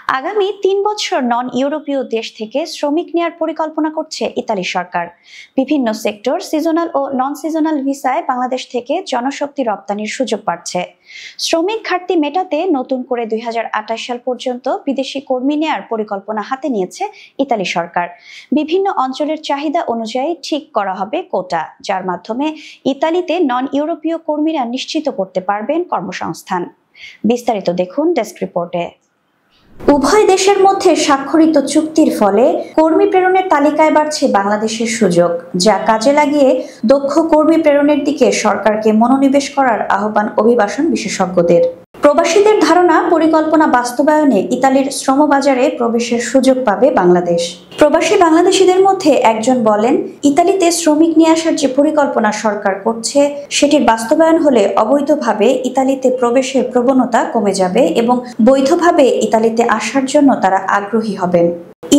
আগামী ৩ বছর নন ইউরোপীয় দেশ থেকে শ্রমিক নেয়ার পরিকল্পনা করছে ইতালি সরকার। বিভিন্ন সেক্টর, সিজনাল ও নন সিজনাল ভিসায় বাংলাদেশ থেকে জনশক্তি রপ্তানির সুযোগ পাচ্ছে। শ্রমিক ঘাটতি মেটাতে নতুন করে ২০২৮ সাল পর্যন্ত বিদেশি কর্মী নেয়ার পরিকল্পনা হাতে নিয়েছে ইতালি সরকার। বিভিন্ন অঞ্চলের চাহিদা অনুযায়ী ঠিক করা হবে কোটা, যার মাধ্যমে ইতালিতে নন ইউরোপীয় কর্মীরা নিশ্চিত করতে পারবেন কর্মসংস্থান। বিস্তারিত দেখুন ডেস্ক রিপোর্টে। উভয় দেশের মধ্যে স্বাক্ষরিত চুক্তির ফলে কর্মী প্রেরণের তালিকায় বাড়ছে বাংলাদেশের সুযোগ, যা কাজে লাগিয়ে দক্ষ কর্মী প্রেরণের দিকে সরকারকে মনোনিবেশ করার আহ্বান অভিবাসন বিশেষজ্ঞদের। প্রবাসীদের ধারণা, পরিকল্পনা বাস্তবায়নে ইতালির শ্রমবাজারে প্রবেশের সুযোগ পাবে বাংলাদেশ। প্রবাসী বাংলাদেশিদের মধ্যে একজন বলেন, ইতালিতে শ্রমিক নিয়ে আসার যে পরিকল্পনা সরকার করছে সেটির বাস্তবায়ন হলে অবৈধভাবে ইতালিতে প্রবেশের প্রবণতা কমে যাবে এবং বৈধভাবে ইতালিতে আসার জন্য তারা আগ্রহী হবেন।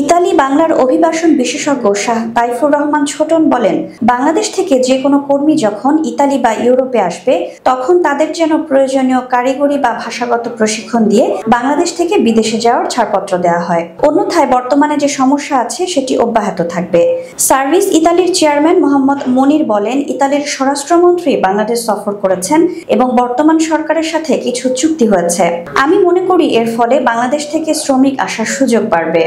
ইতালি বাংলার অভিবাসন বিশেষজ্ঞ শাহ তাইফুর রহমান ছোটন বলেন, বাংলাদেশ থেকে যে কোনো কর্মী যখন ইতালি বা ইউরোপে আসবে তখন তাদের যেন প্রয়োজনীয় কারিগরি বা ভাষাগত প্রশিক্ষণ দিয়ে বাংলাদেশ থেকে বিদেশে যাওয়ার ছাড়পত্র দেওয়া হয়। অন্যথায় বর্তমানে যে সমস্যা আছে সেটি অব্যাহত থাকবে। সার্ভিস ইতালির চেয়ারম্যান মোহাম্মদ মনির বলেন, ইতালির স্বরাষ্ট্রমন্ত্রী বাংলাদেশ সফর করেছেন এবং বর্তমান সরকারের সাথে কিছু চুক্তি হয়েছে। আমি মনে করি এর ফলে বাংলাদেশ থেকে শ্রমিক আসার সুযোগ বাড়বে।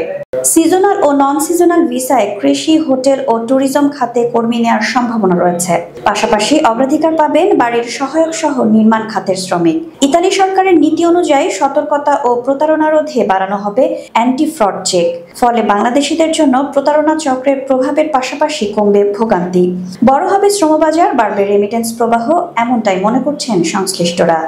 সিজনাল ও নন সিজনাল ভিসায় কৃষি, হোটেল ও ট্যুরিজম খাতে কর্মী নেওয়ার সম্ভাবনা রয়েছে। পাশাপাশি অগ্রাধিকার পাবেন বাড়ির সহায়ক সহ নির্মাণ খাতের শ্রমিক। ইতালি সরকারের নীতি অনুযায়ী সতর্কতা ও প্রতারণা রোধে বাড়ানো হবে অ্যান্টি ফ্রড চেক। ফলে বাংলাদেশিদের জন্য প্রতারণা চক্রের প্রভাবের পাশাপাশি কমবে ভোগান্তি। বড় হবে শ্রমবাজার, বাড়বে রেমিটেন্স প্রবাহ, এমনটাই মনে করছেন সংশ্লিষ্টরা।